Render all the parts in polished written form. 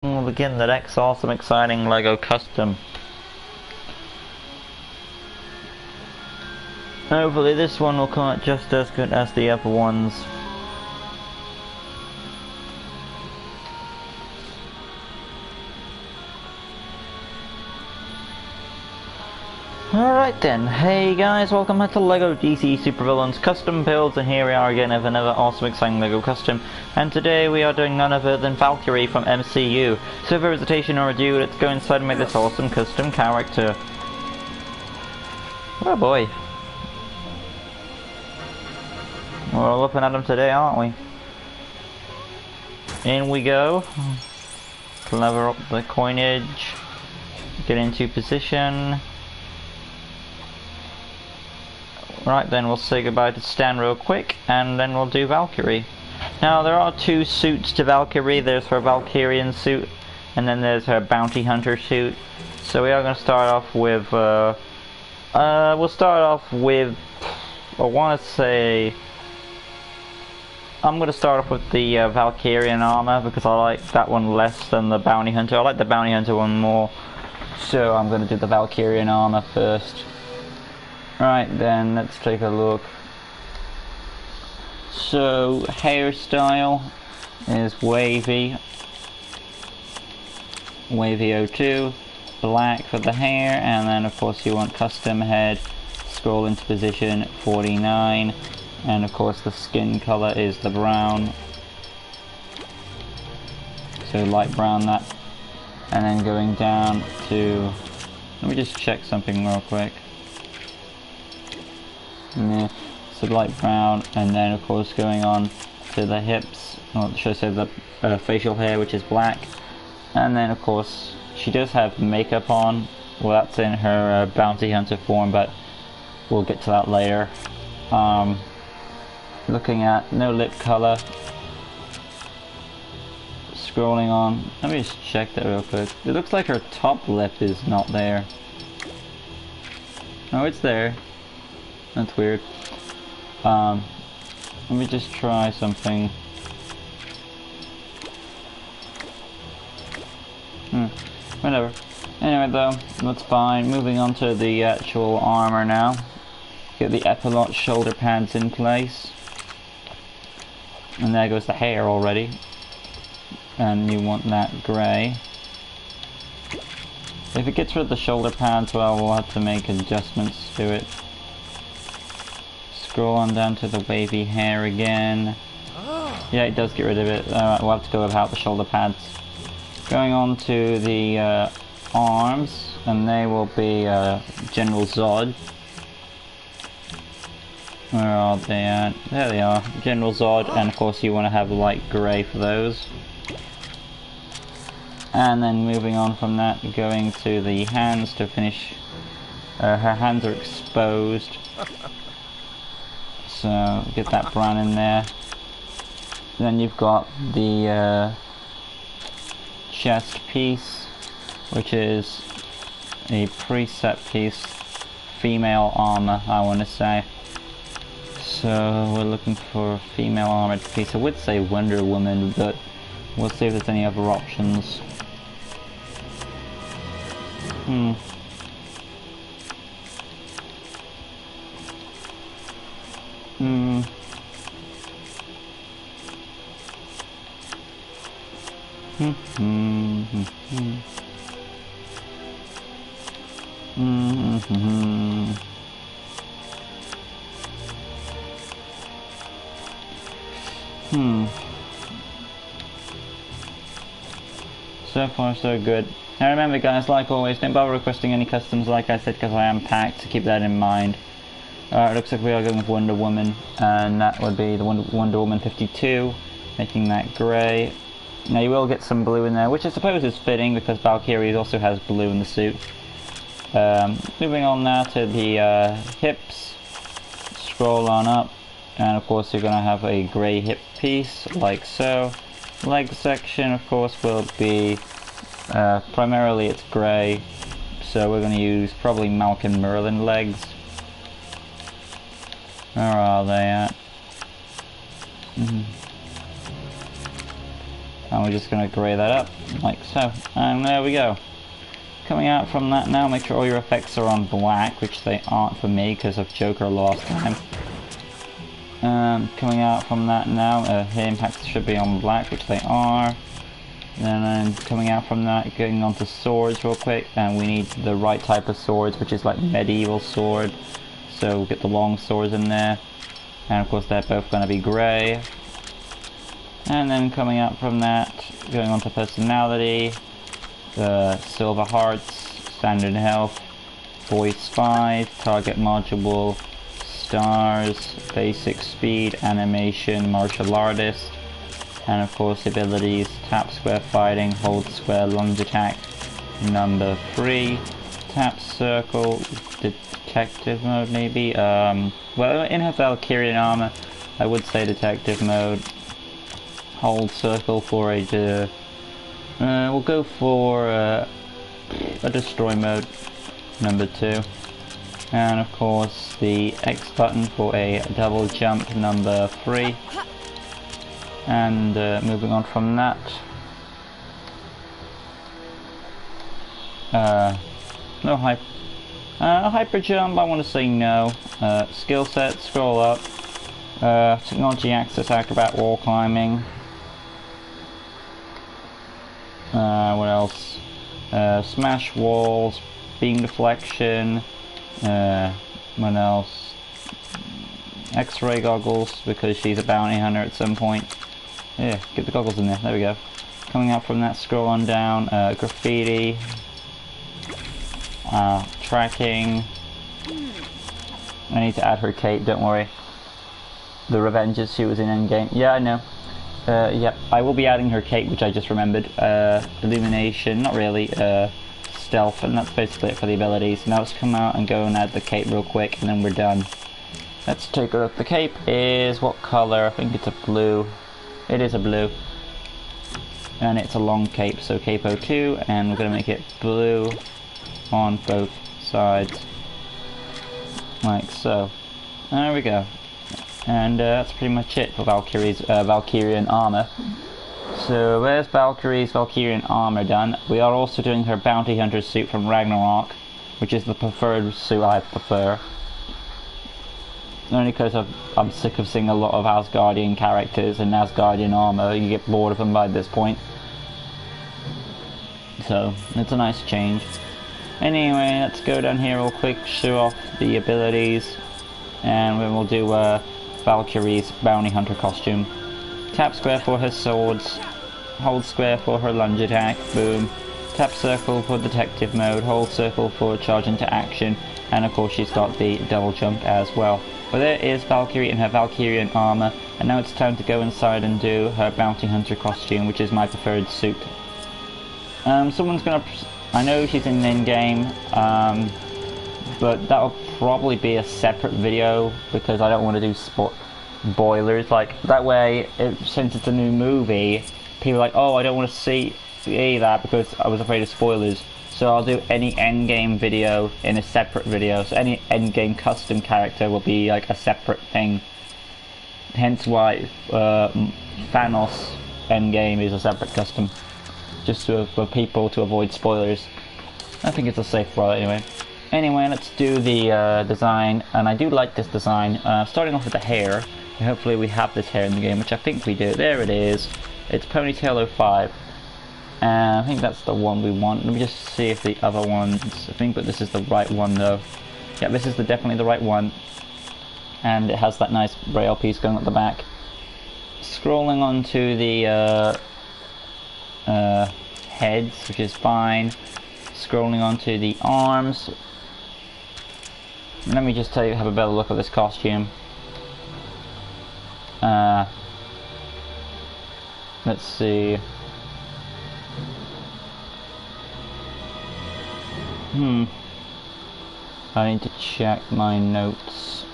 We'll begin the next awesome, exciting LEGO custom. Hopefully this one will come out just as good as the other ones. Alright then, hey guys, welcome back to LEGO DC Supervillains Custom Builds, and here we are again with another awesome exciting LEGO custom, and today we are doing none other than Valkyrie from MCU. So without hesitation or ado, let's go inside and make this awesome custom character. Oh boy. We're looking at him today, aren't we? In we go. Lever up the coinage. Get into position. Right then, we'll say goodbye to Stan real quick, and then we'll do Valkyrie. Now, there are two suits to Valkyrie. There's her Valkyrian suit, and then there's her Bounty Hunter suit. So we are going to start off with, I want to say, I'm going to start off with the Valkyrian armor, because I like that one less than the Bounty Hunter. I like the Bounty Hunter one more, so I'm going to do the Valkyrian armor first. Right then, let's take a look. So, hairstyle is wavy 02, black for the hair, and then of course you want custom head, scroll into position 49, and of course the skin color is the brown, so light brown that, and then going down to, let me just check something real quick. Yeah, so light brown, and then of course going on to the hips, or should I say the facial hair, which is black, and then of course she does have makeup on. Well, that's in her Bounty Hunter form, but we'll get to that later. Looking at no lip color, scrolling on, let me just check that real quick. It looks like her top lip is not there. Oh, it's there. That's weird. Let me just try something. Whatever. Anyway though, that's fine. Moving on to the actual armor now. Get the epaulette shoulder pads in place. And there goes the hair already. And you want that grey. If it gets rid of the shoulder pads, well, we'll have to make adjustments to it. Scroll on down to the wavy hair again. Yeah, it does get rid of it. Alright, we'll have to go without the shoulder pads. Going on to the arms, and they will be General Zod. Where are they at? There they are, General Zod, and of course you want to have light grey for those. And then moving on from that, going to the hands to finish. Her hands are exposed. So get that brown in there. Then you've got the chest piece, which is a preset piece, female armor, I want to say. So we're looking for a female armored piece. I would say Wonder Woman, but we'll see if there's any other options. So far so good. Now remember guys, like always, don't bother requesting any customs like I said, because I am packed, so keep that in mind. It looks like we are going with Wonder Woman, and that would be the Wonder Woman 52, making that grey. Now you will get some blue in there, which I suppose is fitting because Valkyrie also has blue in the suit. Moving on now to the hips, scroll on up, and of course you're going to have a grey hip piece, like so. Leg section of course will be, primarily it's grey, so we're going to use probably Malcolm Merlin legs. Where are they at? And we're just going to grey that up, like so. And there we go. Coming out from that now, make sure all your effects are on black, which they aren't for me because of Joker last time. Coming out from that now, hit impacts should be on black, which they are. Then coming out from that, going on to swords real quick, and we need the right type of swords, which is like medieval sword. So we'll get the long swords in there. And of course they're both going to be grey. And then coming out from that, going on to personality, the silver hearts, standard health, voice 5, target module, stars, basic speed, animation, martial artist, and of course abilities, tap square fighting, hold square lunge attack, number 3, tap circle, detective mode maybe, well in her Valkyrian armor I would say detective mode, hold circle for a, we'll go for a destroy mode, number 2. And of course the X button for a double jump, number 3. And moving on from that, no hyper jump, I want to say no. Skill set, scroll up, technology access, acrobat, wall climbing. What else? Smash walls, beam deflection. What else? X-ray goggles, because she's a bounty hunter at some point. Yeah, get the goggles in there. There we go. Coming out from that, scroll on down. Graffiti. Tracking. I need to add her cape, don't worry. The Revenges, she was in Endgame. Yeah, I know. Yep, I will be adding her cape, which I just remembered. Illumination, not really. Stealth, and that's basically it for the abilities. Now let's come out and go and add the cape real quick, and then we're done. Let's take a look. The cape is what color? I think it's a blue. It is a blue. And it's a long cape, so cape 02, and we're going to make it blue on both sides. Like so. There we go. And that's pretty much it for Valkyrie's Valkyrian armor. So there's Valkyrie's Valkyrian armor done. We are also doing her bounty hunter suit from Ragnarok, which is the preferred suit I prefer. Only because I'm sick of seeing a lot of Asgardian characters in Asgardian armor. You get bored of them by this point. So it's a nice change. Anyway, let's go down here real quick, show off the abilities, and then we'll do Valkyrie's bounty hunter costume. Tap square for her swords, hold square for her lunge attack, boom. Tap circle for detective mode, hold circle for charge into action, and of course she's got the double jump as well. Well, there is Valkyrie in her Valkyrian armor, and now it's time to go inside and do her bounty hunter costume, which is my preferred suit. Someone's gonna, I know she's in Endgame, but that'll probably be a separate video because I don't want to do spoilers. Like that way, since it's a new movie, people are like, oh, I don't want to see that because I was afraid of spoilers. So I'll do any Endgame video in a separate video. So any Endgame custom character will be like a separate thing. Hence why Thanos Endgame is a separate custom, just for people to avoid spoilers. I think it's a safe route anyway. Anyway, let's do the design, and I do like this design. Starting off with the hair. Hopefully we have this hair in the game, which I think we do. There it is. It's Ponytail 05. I think that's the one we want. Let me just see if the other ones, I think that this is the right one though. Yeah, this is definitely the right one. And it has that nice braille piece going at the back. Scrolling onto the heads, which is fine. Scrolling onto the arms. Let me just tell you, have a better look at this costume. Let's see. I need to check my notes.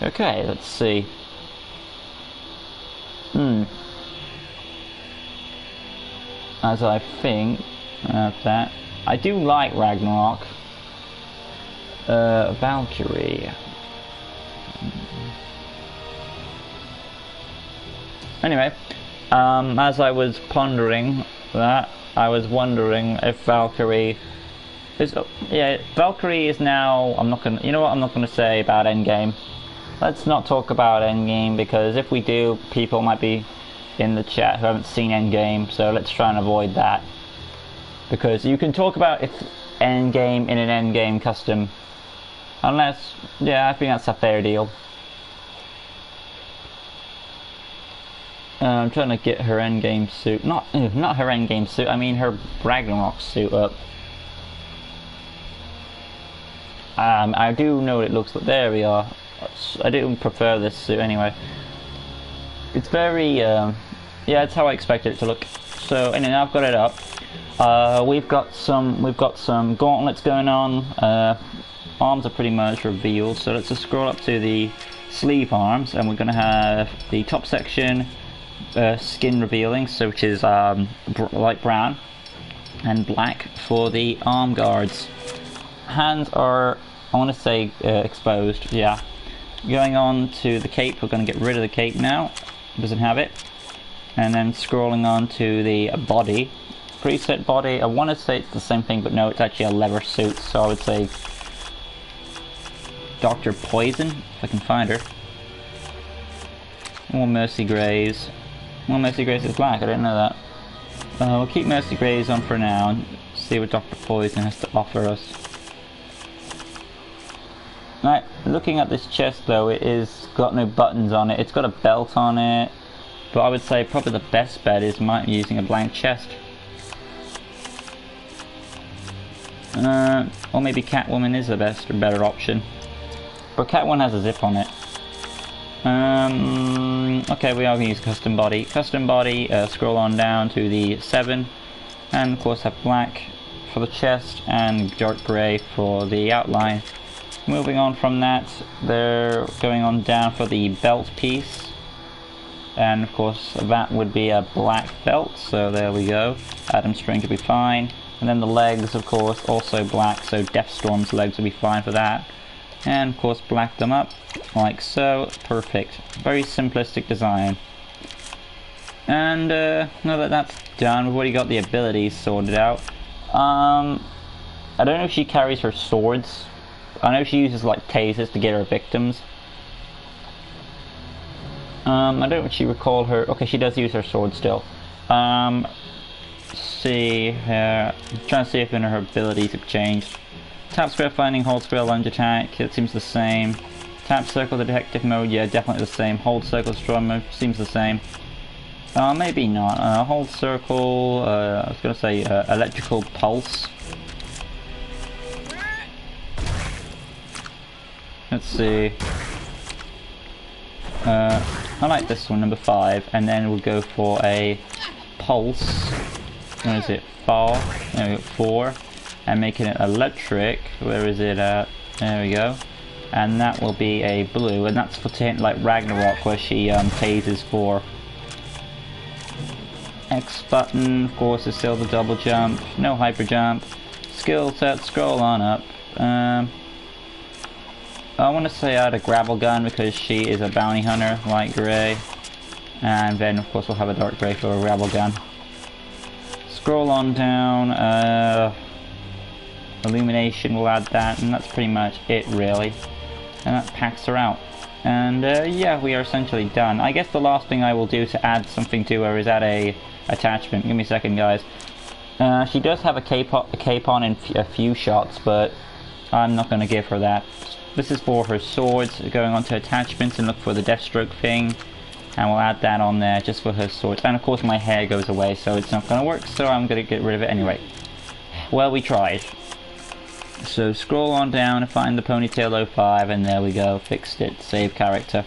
Okay, let's see. As I think that I do like Ragnarok. Valkyrie. Anyway, as I was pondering that, I was wondering if Valkyrie is... yeah, Valkyrie is now... I'm not gonna... you know what I'm not gonna say about Endgame. Let's not talk about Endgame, because if we do, people might be in the chat who haven't seen Endgame, so let's try and avoid that. Because you can talk about if Endgame in an Endgame custom, unless... yeah, I think that's a fair deal. I'm trying to get her endgame suit, not her endgame suit, I mean her Ragnarok suit up. I do know what it looks like, there we are. I do prefer this suit anyway. It's very, yeah, it's how I expected it to look. So anyway, I've got it up. We've got some gauntlets going on. Arms are pretty much revealed, so let's just scroll up to the sleeve arms, and we're going to have the top section skin revealing, so which is light brown and black for the arm guards. Hands are, I want to say, exposed, yeah. Going on to the cape, we're going to get rid of the cape now, it doesn't have it. And then scrolling on to the body, preset body, I want to say it's the same thing, but no, it's actually a leather suit, so I would say Dr. Poison, if I can find her. More Mercy Grays. Well, Mercy Grace is black, I didn't know that. We'll keep Mercy Grace on for now and see what Dr. Poison has to offer us. Right, looking at this chest though, it is got no buttons on it. It's got a belt on it, but I would say probably the best bet is using a blank chest. Or maybe Catwoman is the best or better option. But Catwoman has a zip on it. Okay, we are going to use custom body. Custom body, scroll on down to the 7, and of course have black for the chest and dark grey for the outline. Moving on from that, they're going on down for the belt piece, and of course that would be a black belt, so there we go. Adam String could be fine. And then the legs, of course, also black, so Deathstorm's legs would be fine for that. And of course black them up like so. Perfect. Very simplistic design. And now that that's done, we've already got the abilities sorted out. I don't know if she carries her swords. I know she uses like tasers to get her victims. I don't actually recall her. Okay, she does use her sword still. See here. I'm trying to see if any of her abilities have changed. Tap square finding, hold square lunge attack, it seems the same. Tap circle the detective mode, yeah, definitely the same. Hold circle strong mode, seems the same. Maybe not. Hold circle, I was gonna say electrical pulse. Let's see. I like this one, number 5, and then we'll go for a pulse. What is it? 4. There we go, 4. And making it electric. Where is it at? There we go. And that will be a blue, and that's for like Ragnarok, where she tases 4. X button, of course, is still the double jump. No hyper jump. Skill set, scroll on up. I want to say add a grapple gun because she is a bounty hunter, light grey. And then, of course, we'll have a dark grey for a grapple gun. Scroll on down. Illumination, we'll add that, and that's pretty much it really. And that packs her out. And yeah, we are essentially done. I guess the last thing I will do to add something to her is add a attachment. Give me a second, guys. She does have a cape on in a few shots, but I'm not going to give her that. This is for her swords. Going on to attachments and look for the Deathstroke thing, and we'll add that on there just for her swords. And of course my hair goes away, so it's not going to work, so I'm going to get rid of it anyway. Well, we tried. So scroll on down and find the ponytail 05, and there we go, fixed it, save character.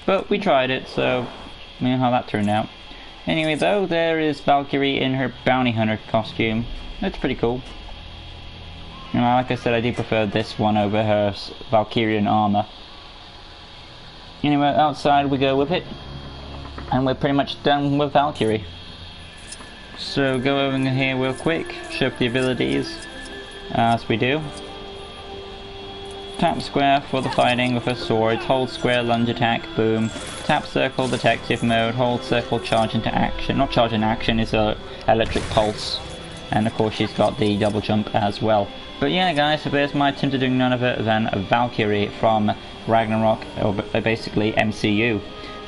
But we tried it, so you know how that turned out. Anyway though, there is Valkyrie in her bounty hunter costume. That's pretty cool. You know, like I said, I do prefer this one over her Valkyrian armor. Anyway, outside we go with it, and we're pretty much done with Valkyrie. So go over here real quick, show up the abilities. As we do. Tap square for the fighting with her swords, hold square lunge attack, boom. Tap circle detective mode, hold circle charge into action. Not charge in action, it's a electric pulse. And of course she's got the double jump as well. But yeah guys, so there's my attempt at doing none other than Valkyrie from Ragnarok, or basically MCU.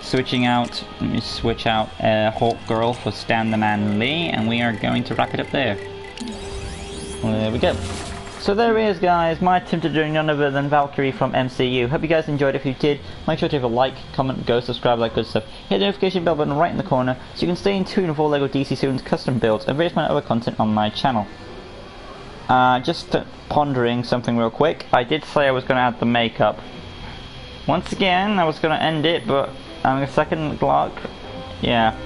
Switching out, let me switch out Hawk Girl for Stan the Man Lee, and we are going to wrap it up there. Well, there we go. So there it is guys, my attempt at doing none other than Valkyrie from MCU. Hope you guys enjoyed. If you did, make sure to leave a like, comment, go, subscribe, that good stuff. Hit the notification bell button right in the corner so you can stay in tune with all LEGO DC Students custom builds and various other content on my channel. Just pondering something real quick. I did say I was going to add the makeup. Once again, I was going to end it, but I'm a second block. Yeah.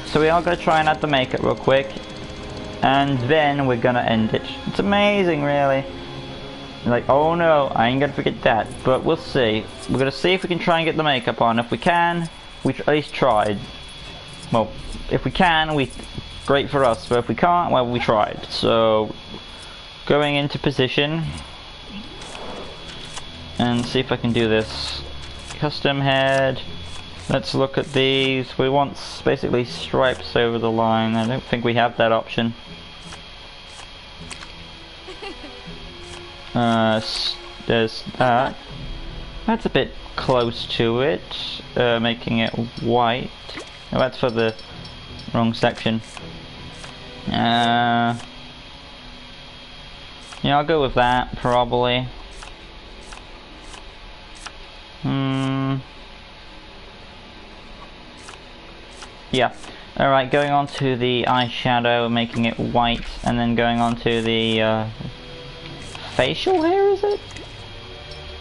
So we are going to try and add the makeup real quick. And then we're going to end it. It's amazing, really. Like, oh no, I ain't going to forget that. But we'll see. We're going to see if we can try and get the makeup on. If we can, we at least tried. Well, if we can, great for us. But if we can't, well, we tried. So, going into position. And see if I can do this. Custom head. Let's look at these. We want basically stripes over the line. I don't think we have that option. There's that. That's a bit close to it. Making it white. Oh, that's for the wrong section. Yeah, I'll go with that probably. Yeah. Alright, going on to the eyeshadow, making it white, and then going on to the facial hair, is it?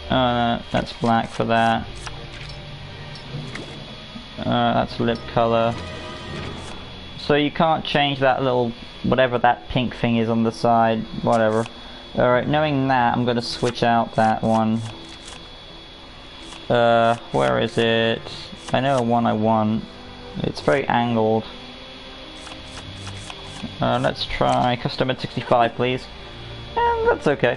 That's black for that. That's lip color. So you can't change that little, whatever that pink thing is on the side, whatever. Alright, knowing that, I'm going to switch out that one. Where is it? I know the one I want. It's very angled. Let's try custom at 65, please. And that's okay.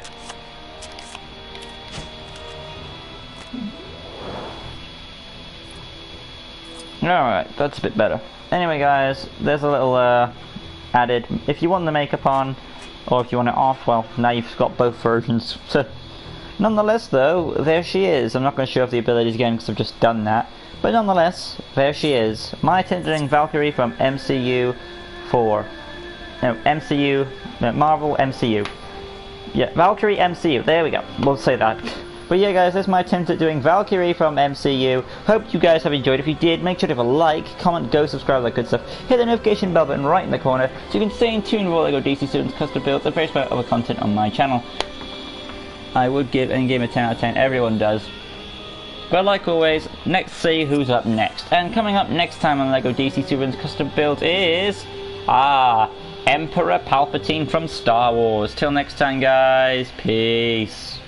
Alright, that's a bit better. Anyway guys, there's a little added. If you want the makeup on, or if you want it off, well, now you've got both versions. So, nonetheless though, there she is. I'm not going to show off the abilities again because I've just done that. But nonetheless, there she is. My attending Valkyrie from MCU 4. No, MCU, no, Marvel MCU. Yeah, Valkyrie MCU, there we go. We'll say that. But yeah guys, that's my attempt at doing Valkyrie from MCU. Hope you guys have enjoyed. If you did, make sure to leave a like, comment, go, subscribe, that good stuff. Hit the notification bell button right in the corner so you can stay in tune with all LEGO DC Students custom builds and various other content on my channel. I would give Endgame a 10 out of 10, everyone does. But like always, let's see who's up next. And coming up next time on LEGO DC Students custom builds is Emperor Palpatine from Star Wars. Till next time guys, peace.